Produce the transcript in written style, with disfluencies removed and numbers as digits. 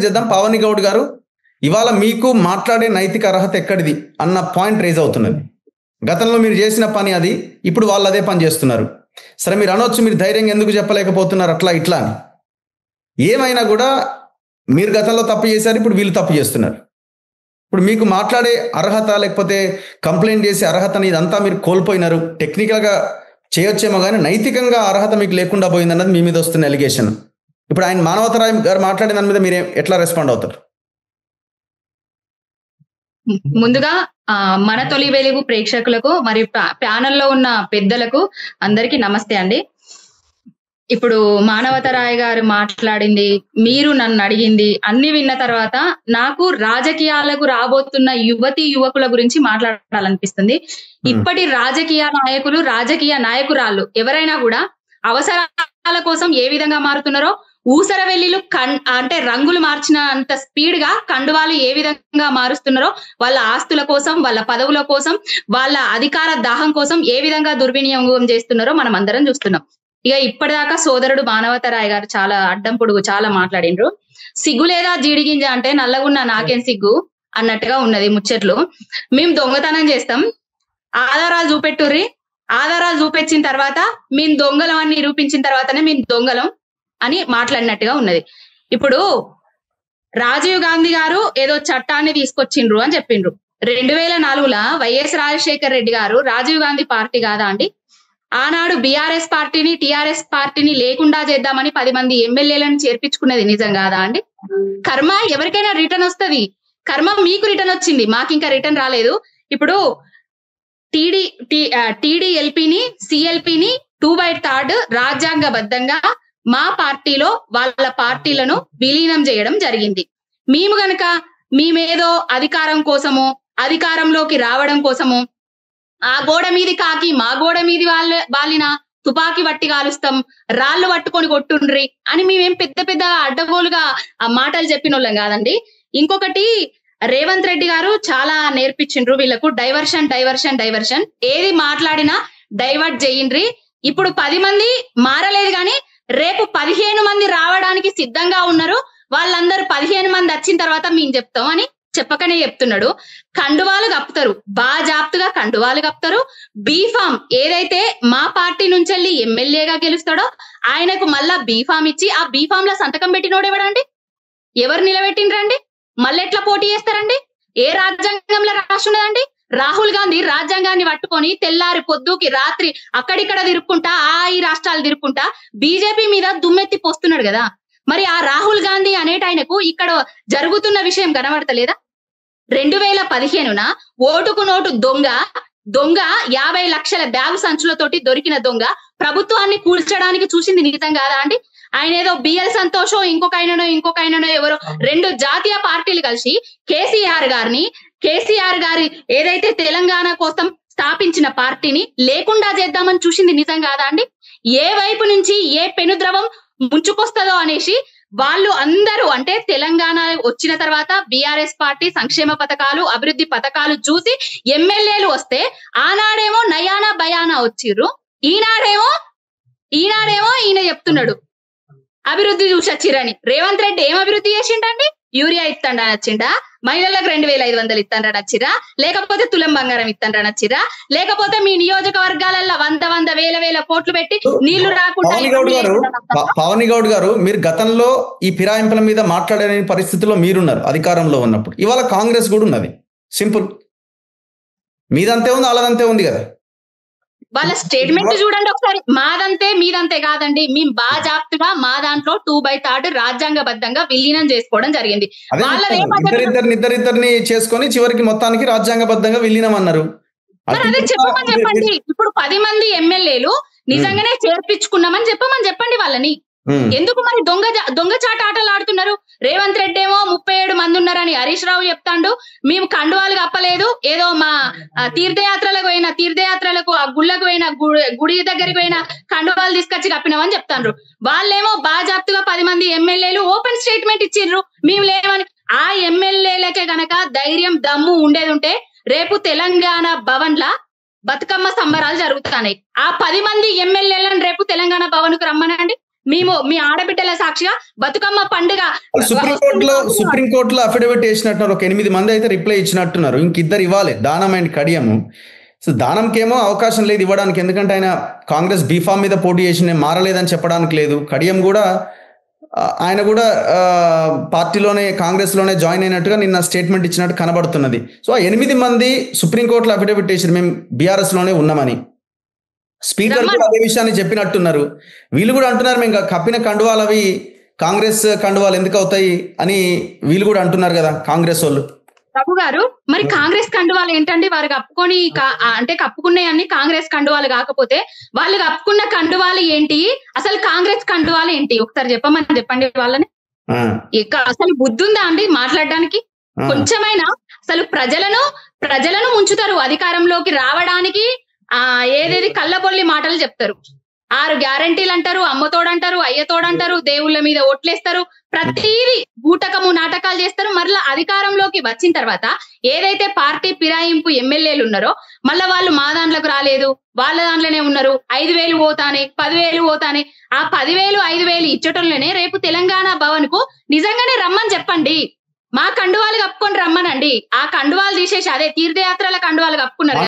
చేద్దాం. పావని గౌడ్ గారు, ఇవాళ మీకు మాట్లాడే నైతిక అర్హత ఎక్కడిది అన్న పాయింట్ రేజ్ అవుతున్నది. గతంలో మీరు చేసిన పని అది, ఇప్పుడు వాళ్ళు అదే పని చేస్తున్నారు. సరే, మీరు అనొచ్చు మీరు ధైర్యంగా ఎందుకు చెప్పలేకపోతున్నారు అట్లా ఇట్లా అని. ఏమైనా కూడా మీరు గతంలో తప్పు చేశారు, ఇప్పుడు వీళ్ళు తప్పు చేస్తున్నారు. ఇప్పుడు మీకు మాట్లాడే అర్హత లేకపోతే కంప్లైంట్ చేసే అర్హతని ఇదంతా మీరు కోల్పోయినారు. టెక్నికల్గా చేయొచ్చేమో కానీ నైతికంగా అర్హత మీకు లేకుండా పోయిందన్నది మీ మీద వస్తున్న ఎలిగేషన్. ఇప్పుడు ఆయన మానవతరాయ్ గారు మాట్లాడిన దాని మీద మీరు ఎట్లా రెస్పాండ్ అవుతారు? ముందుగా మన తొలి వెలుగు ప్రేక్షకులకు మరియు ప్యానెల్లో ఉన్న పెద్దలకు అందరికీ నమస్తే అండి. ఇప్పుడు మానవతరాయ్ గారు మాట్లాడింది, మీరు నన్ను అడిగింది అన్ని విన్న తర్వాత నాకు రాజకీయాలకు రాబోతున్న యువతి యువకుల గురించి మాట్లాడాలనిపిస్తుంది. ఇప్పటి రాజకీయ నాయకులు, రాజకీయ నాయకురాళ్ళు ఎవరైనా కూడా అవసరాల కోసం ఏ విధంగా మారుతున్నారో, ఊసరవెల్లిలు అంటే రంగులు మార్చిన అంత స్పీడ్ గా కండువాలు ఏ విధంగా మారుస్తున్నారో, వాళ్ళ ఆస్తుల కోసం, వాళ్ళ పదవుల కోసం, వాళ్ళ అధికార దాహం కోసం ఏ విధంగా దుర్వినియోగం చేస్తున్నారో మనం అందరం చూస్తున్నాం. ఇక ఇప్పటిదాకా సోదరుడు మానవతరాయ్ గారు చాలా అడ్డం పొడుగు చాలా మాట్లాడిండ్రు. సిగ్గు లేదా జీడిగింజ అంటే నల్లగున్న నాకేం సిగ్గు అన్నట్టుగా ఉన్నది ముచ్చట్లు. మేము దొంగతనం చేస్తాం, ఆధారాలు చూపెట్టుర్రి, ఆధారాలు చూపించిన తర్వాత మేము దొంగలం అని నిరూపించిన తర్వాతనే మేము దొంగలం అని మాట్లాడినట్టుగా ఉన్నది. ఇప్పుడు రాజీవ్ గాంధీ గారు ఏదో చట్టాన్ని తీసుకొచ్చిండ్రు అని చెప్పిండ్రు. 2004లో వైఎస్ రాజశేఖర్ రెడ్డి గారు రాజీవ్ గాంధీ పార్టీ కాదా అండి? ఆనాడు బీఆర్ఎస్ పార్టీని, టీఆర్ఎస్ పార్టీని లేకుండా చేద్దామని 10 మంది ఎమ్మెల్యేలను చేర్పించుకున్నది నిజం కాదా అండి? కర్మ ఎవరికైనా రిటర్న్ వస్తుంది. కర్మ మీకు రిటర్న్ వచ్చింది, మాకు ఇంకా రిటర్న్ రాలేదు. ఇప్పుడు టీడీఎల్పీని, సిఎల్పిని 2/3 రాజ్యాంగబద్ధంగా మా పార్టీలో వాళ్ళ పార్టీలను విలీనం చేయడం జరిగింది. మేము గనక మేమేదో అధికారం కోసము, అధికారంలోకి రావడం కోసము ఆ గోడ మీది కాకి మా గోడ మీది వాలిన తుపాకీ పట్టి కాలుస్తాం, రాళ్ళు పట్టుకొని కొట్టుండ్రి అని మేమేం పెద్ద పెద్ద అడ్డగోలుగా ఆ మాటలు చెప్పిన వాళ్ళం కాదండి. ఇంకొకటి, రేవంత్ రెడ్డి గారు చాలా నేర్పించిండ్రు వీళ్ళకు, డైవర్షన్ డైవర్షన్ డైవర్షన్. ఏది మాట్లాడినా డైవర్ట్ చేయండ్రి. ఇప్పుడు 10 మంది మారలేదు కానీ రేపు 15 మంది రావడానికి సిద్ధంగా ఉన్నారు. వాళ్ళందరూ 15 మంది వచ్చిన తర్వాత మేము చెప్తాం అని చెప్పకనే చెప్తున్నాడు. కండువాలు కప్పుతారు, బాజాప్తుగా కండువాలు కప్పుతారు. బీఫామ్ ఏదైతే మా పార్టీ నుంచి వెళ్ళి ఎమ్మెల్యేగా గెలుస్తాడో ఆయనకు మళ్ళా బీఫామ్ ఇచ్చి ఆ బీఫామ్ లో సంతకం పెట్టినోడు ఎవడండి? ఎవరు నిలబెట్టిండ్రండి? మళ్ళీ ఎట్లా పోటీ చేస్తారండి? ఏ రాజ్యాంగంలో రాసున్నదండి? రాహుల్ గాంధీ రాజ్యాంగాన్ని పట్టుకొని తెల్లారి పొద్దుకి రాత్రి అక్కడిక్కడ తిరుక్కుంటా, ఈ రాష్ట్రాలు తిరుక్కుంటా బీజేపీ మీద దుమ్మెత్తి పోస్తున్నాడు కదా. మరి ఆ రాహుల్ గాంధీ అనేట ఆయనకు ఇక్కడ జరుగుతున్న విషయం కనబడతలేదా? 2015 ఓటుకు నోటు దొంగ 50 లక్షల బ్యాగు సంచులతోటి దొరికిన దొంగ ప్రభుత్వాన్ని కూల్చడానికి చూసింది నిజం కాదా అండి? ఆయన ఏదో బిఎల్ సంతోషో ఇంకొక ఆయననో ఎవరో 2 జాతీయ పార్టీలు కలిసి కేసీఆర్ గారి ఏదైతే తెలంగాణ కోసం స్థాపించిన పార్టీని లేకుండా చేద్దామని చూసింది నిజం కాదా అండి? ఏ వైపు నుంచి ఏ పెనుద్రవం ముంచుకొస్తుందో అనేసి వాళ్ళు అందరూ, అంటే తెలంగాణ వచ్చిన తర్వాత బీఆర్ఎస్ పార్టీ సంక్షేమ పథకాలు, అభివృద్ధి పథకాలు చూసి ఎమ్మెల్యేలు వస్తే ఆనాడేమో నయానా బయానా వచ్చిర్రు, ఈనాడేమో ఈయన చెప్తున్నాడు అభివృద్ధి చూసి వచ్చిరని. రేవంత్ రెడ్డి ఏం అభివృద్ధి చేసిండండి? యూరియా ఇస్తాండని వచ్చిండా? మహిళలకు 2500 ఇస్తాండ్రని వచ్చిరా? లేకపోతే తులం బంగారం ఇస్తాండ్రని వచ్చిరా? లేకపోతే మీ నియోజకవర్గాలలో 100,000 కోట్లు పెట్టి నీళ్లు రాకుండా? పావని గౌడ్ గారు, మీరు గతంలో ఈ ఫిరాయింపుల మీద మాట్లాడే పరిస్థితిలో మీరున్నారు అధికారంలో ఉన్నప్పుడు. ఇవాళ కాంగ్రెస్ కూడా ఉన్నది. సింపుల్, మీదంతే ఉంది, వాళ్ళదంతే ఉంది కదా. వాళ్ళ స్టేట్మెంట్ చూడండి ఒకసారి. మాదంతే మీదంతే కాదండి, మేము బాజాప్తుగా మా దాంట్లో 2/3 రాజ్యాంగబద్ధంగా విలీనం చేసుకోవడం జరిగింది. ఇద్దరిని చేసుకొని చివరికి మొత్తానికి రాజ్యాంగబద్ధంగా విలీనం అన్నారు. అదే చెప్పమని చెప్పండి. ఇప్పుడు 10 మంది ఎమ్మెల్యేలు నిజంగానే చేర్పించుకున్నామని చెప్పండి వాళ్ళని. ఎందుకు మరి దొంగచాట ఆటలు ఆడుతున్నారు? రేవంత్ రెడ్డి ఏమో 37 మంది ఉన్నారని హరీష్ రావు చెప్తాండు. మేము కండువాలు కప్పలేదు, ఏదో మా తీర్థయాత్రలకు ఆ గుళ్ళకు పోయిన గుడి దగ్గరికి పోయిన కండువాలు తీసుకొచ్చి కప్పినామని చెప్తాండ్రు. వాళ్ళేమో బాజాప్తుగా 10 మంది ఎమ్మెల్యేలు ఓపెన్ స్టేట్మెంట్ ఇచ్చిండ్రు మేము లేవని. ఆ ఎమ్మెల్యేలకే గనక ధైర్యం దమ్ము ఉండేది ఉంటే రేపు తెలంగాణ భవన్ లా బతుకమ్మ సంబరాలు జరుగుతున్నాయి. ఆ 10 మంది ఎమ్మెల్యేలను రేపు తెలంగాణ భవన్ కు రమ్మనండి, మేము మీ ఆడబిడ్డల సాక్షిగా బతుకమ్మ పండుగ సుప్రీంకోర్టులో అఫిడవిట్ వేసినట్టున్నారు. ఒక 8 మంది అయితే రిప్లై ఇచ్చినట్టున్నారు. ఇంకిద్దరు ఇవ్వాలి, దానం అండ్ కడియము. సో దానంకేమో అవకాశం లేదు ఇవ్వడానికి, ఎందుకంటే ఆయన కాంగ్రెస్ బీఫామ్ మీద పోటీ చేసి నేను మారలేదని చెప్పడానికి లేదు. కడియం కూడా ఆయన కూడా పార్టీలోనే కాంగ్రెస్లోనే జాయిన్ అయినట్టుగా నిన్న స్టేట్మెంట్ ఇచ్చినట్టు కనబడుతున్నది. సో ఆ 8 మంది సుప్రీంకోర్టులో అఫిడవిట్ వేసారు మేము బీఆర్ఎస్ లోనే ఉన్నామని. స్పీకర్ కూడా అదే విషయాన్ని చెప్పినట్టున్నారు. వీళ్ళు కూడా అంటున్నారు మేము కప్పిన కండువాలు అవి కాంగ్రెస్ కండువాలు ఎందుకు అవుతాయి అని వీళ్ళు కూడా అంటున్నారు కదా కాంగ్రెస్ వాళ్ళు. బాబు గారు, మరి కాంగ్రెస్ కండువాలు ఏంటండి? వారు కప్పుకొని అంటే కప్పుకున్నాయన్ని కాంగ్రెస్ కండువాలు కాకపోతే వాళ్ళు కప్పుకున్న కండువాలు ఏంటి, అసలు కాంగ్రెస్ కండువాలు ఏంటి ఒకసారి చెప్పండి వాళ్ళని. అసలు బుద్ధి ఉందా అండి మాట్లాడడానికి కొంచెమైనా? అసలు ప్రజలను ముంచుతారు అధికారంలోకి రావడానికి. ఏదేది కళ్ళబొల్లి మాటలు చెప్తారు. 6 గ్యారంటీలు అంటారు, అమ్మతోడంటారు, అయ్యతోడంటారు, దేవుళ్ళ మీద ఓట్లేస్తారు, ప్రతిదీ బూటకము నాటకాలు చేస్తారు. మరలా అధికారంలోకి వచ్చిన తర్వాత ఏదైతే పార్టీ ఫిరాయింపు ఎమ్మెల్యేలు ఉన్నారో మళ్ళా వాళ్ళు మా దాంట్లోకి రాలేదు, వాళ్ళ దాంట్లోనే ఉన్నారు, 5,000 పోతానే 10,000 పోతానే. ఆ 10,000 5,000 ఇచ్చటంలోనే రేపు తెలంగాణ భవన్ కు నిజంగానే రమ్మని చెప్పండి. మా కండువాలు కప్పుకొని రమ్మనండి. ఆ కండువాలు తీసేసి అదే తీర్థయాత్రల కండువాలు కప్పుకున్నారు.